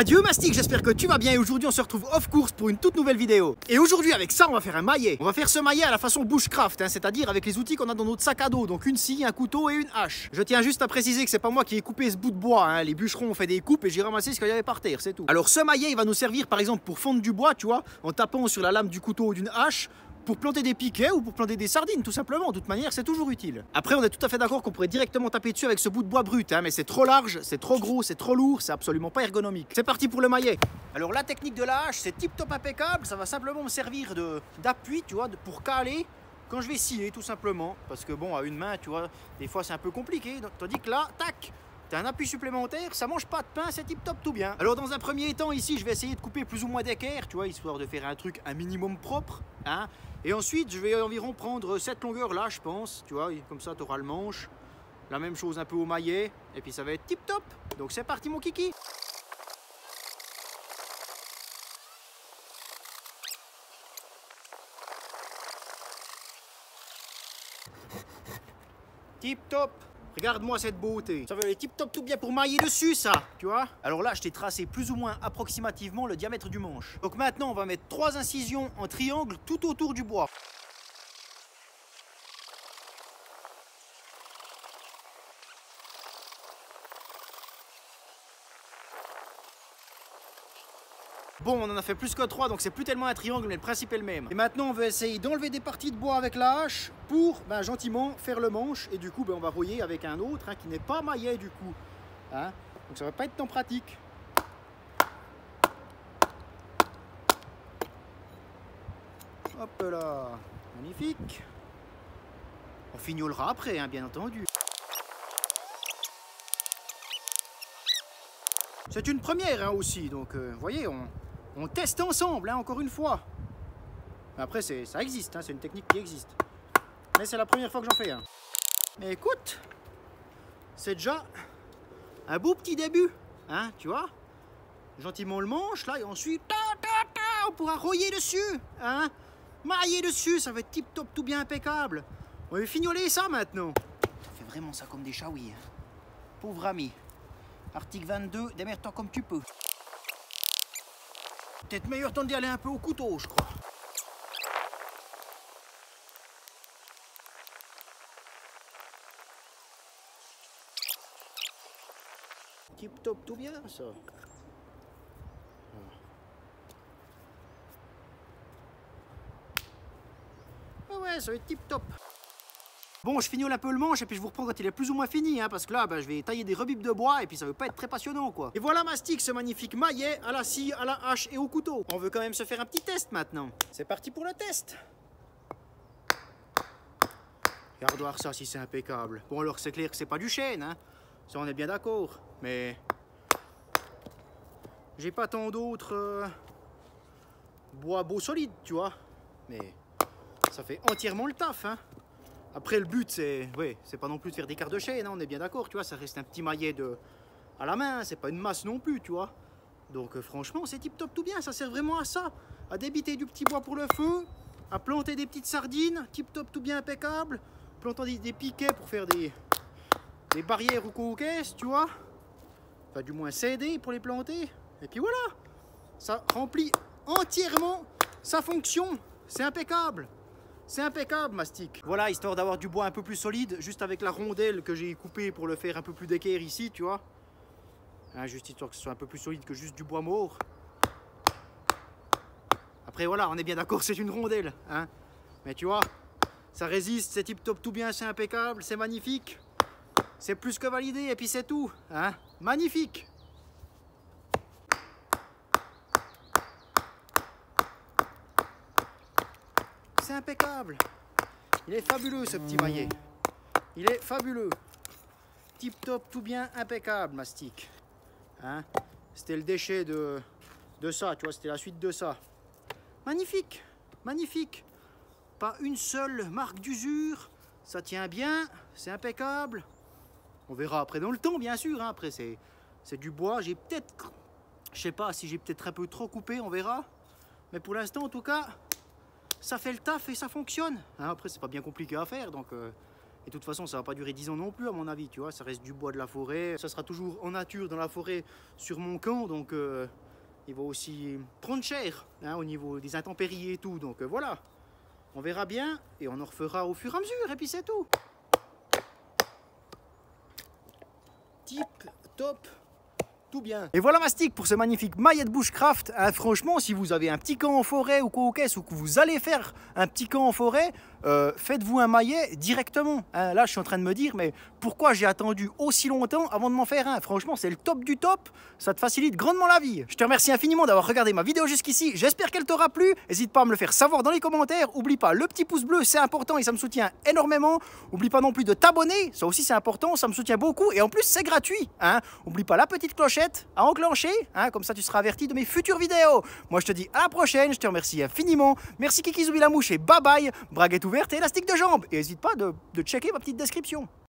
Adieu Mastic, j'espère que tu vas bien et aujourd'hui on se retrouve off course pour une toute nouvelle vidéo. Et aujourd'hui avec ça on va faire un maillet. On va faire ce maillet à la façon bushcraft, c'est-à-dire avec les outils qu'on a dans notre sac à dos. Donc une scie, un couteau et une hache. Je tiens juste à préciser que c'est pas moi qui ai coupé ce bout de bois, les bûcherons ont fait des coupes et j'ai ramassé ce qu'il y avait par terre, c'est tout. Alors ce maillet il va nous servir par exemple pour fondre du bois, tu vois, en tapant sur la lame du couteau ou d'une hache, pour planter des piquets ou pour planter des sardines, tout simplement. De toute manière, c'est toujours utile. Après, on est tout à fait d'accord qu'on pourrait directement taper dessus avec ce bout de bois brut, mais c'est trop large, c'est trop gros, c'est trop lourd, c'est absolument pas ergonomique. C'est parti pour le maillet. Alors la technique de la hache, c'est tip top impeccable, ça va simplement me servir d'appui, tu vois, pour caler quand je vais scier, tout simplement. Parce que bon, à une main, tu vois, des fois c'est un peu compliqué. Tandis que là, tac, t'as un appui supplémentaire, ça mange pas de pain, c'est tip top tout bien. Alors dans un premier temps ici, je vais essayer de couper plus ou moins d'équerre, tu vois, histoire de faire un truc un minimum propre, Et ensuite, je vais environ prendre cette longueur là, je pense, tu vois, comme ça tu auras le manche. La même chose un peu au maillet, et puis ça va être tip top. Donc c'est parti mon kiki. Tip top. Regarde-moi cette beauté. Ça va aller tip top tout bien pour mailler dessus, ça, tu vois. Alors là, je t'ai tracé plus ou moins approximativement le diamètre du manche. Donc maintenant, on va mettre 3 incisions en triangle tout autour du bois. Bon, on en a fait plus que 3, donc c'est plus tellement un triangle, mais le principe est le même. Et maintenant, on va essayer d'enlever des parties de bois avec la hache pour, gentiment, faire le manche. Et du coup, on va rouiller avec un autre qui n'est pas maillet du coup. Donc ça va pas être tant pratique. Hop là, magnifique. On fignolera après, bien entendu. C'est une première aussi, donc vous voyez, on teste ensemble, encore une fois. Après, ça existe, c'est une technique qui existe. Mais c'est la première fois que j'en fais un. Mais écoute, c'est déjà un beau petit début, tu vois. Gentiment le manche, là, et ensuite, on pourra rouiller dessus, mailler dessus, ça va être tip top, tout bien impeccable. On va fignoler ça maintenant. On fait vraiment ça comme des chaouis, pauvre ami. Article 22, démerde-toi comme tu peux. Peut-être meilleur temps d'y aller un peu au couteau, je crois. Tip top, tout bien ça. Ah ouais, ça va être tip top. Bon, je fignole un peu le manche et puis je vous reprends quand il est plus ou moins fini, parce que là, je vais tailler des rebibs de bois et puis ça va pas être très passionnant, quoi. Et voilà Mastic, ce magnifique maillet à la scie, à la hache et au couteau. On veut quand même se faire un petit test maintenant. C'est parti pour le test. Regarde voir ça si c'est impeccable. Bon alors c'est clair que c'est pas du chêne, ça on est bien d'accord, mais j'ai pas tant d'autres bois beaux solides, tu vois. Mais ça fait entièrement le taf, Après, le but, c'est pas non plus de faire des quarts de chaîne, on est bien d'accord, tu vois, ça reste un petit maillet à la main, c'est pas une masse non plus, tu vois. Donc, franchement, c'est tip top tout bien, ça sert vraiment à ça, à débiter du petit bois pour le feu, à planter des petites sardines, tip top tout bien impeccable, plantant des piquets pour faire des barrières ou coquesses, tu vois. Enfin, du moins, s'aider pour les planter, et puis voilà, ça remplit entièrement sa fonction, c'est impeccable. C'est impeccable, Mastic. Voilà, histoire d'avoir du bois un peu plus solide, juste avec la rondelle que j'ai coupée pour le faire un peu plus d'équerre ici, tu vois. Juste histoire que ce soit un peu plus solide que juste du bois mort. Après, voilà, on est bien d'accord, c'est une rondelle, Mais tu vois, ça résiste, c'est tip top tout bien, c'est impeccable, c'est magnifique. C'est plus que validé, et puis c'est tout, Magnifique. C'est impeccable. Il est fabuleux ce petit maillet. Il est fabuleux. Tip top, tout bien, impeccable, Mastic. C'était le déchet de ça, tu vois, c'était la suite de ça. Magnifique, magnifique. Pas une seule marque d'usure. Ça tient bien, c'est impeccable. On verra après dans le temps, bien sûr. Après, c'est du bois. J'ai peut-être, je sais pas si j'ai peut-être un peu trop coupé, on verra. Mais pour l'instant, en tout cas, ça fait le taf et ça fonctionne. Après, c'est pas bien compliqué à faire, donc Et de toute façon, ça va pas durer 10 ans non plus, à mon avis, tu vois. Ça reste du bois de la forêt. Ça sera toujours en nature, dans la forêt, sur mon camp. Donc, il va aussi prendre cher, hein, au niveau des intempéries et tout. Donc, voilà. On verra bien et on en refera au fur et à mesure. Et puis, c'est tout. Tip, top. Tout bien. Et voilà Mastic pour ce magnifique maillet de bushcraft. Hein, franchement, si vous avez un petit camp en forêt ou quoi ou qu'est-ce, ou que vous allez faire un petit camp en forêt, faites-vous un maillet directement. Hein, là, je suis en train de me dire, mais pourquoi j'ai attendu aussi longtemps avant de m'en faire un? Franchement, c'est le top du top. Ça te facilite grandement la vie. Je te remercie infiniment d'avoir regardé ma vidéo jusqu'ici. J'espère qu'elle t'aura plu. N'hésite pas à me le faire savoir dans les commentaires. Oublie pas le petit pouce bleu, c'est important et ça me soutient énormément. Oublie pas non plus de t'abonner. Ça aussi, c'est important. Ça me soutient beaucoup. Et en plus, c'est gratuit. Hein. Oublie pas la petite clochette à enclencher, hein, comme ça tu seras averti de mes futures vidéos. Moi je te dis à la prochaine, je te remercie infiniment. Merci Kiki Zoubi la mouche et bye bye. Braguette ouverte et élastique de jambe. Et n'hésite pas de checker ma petite description.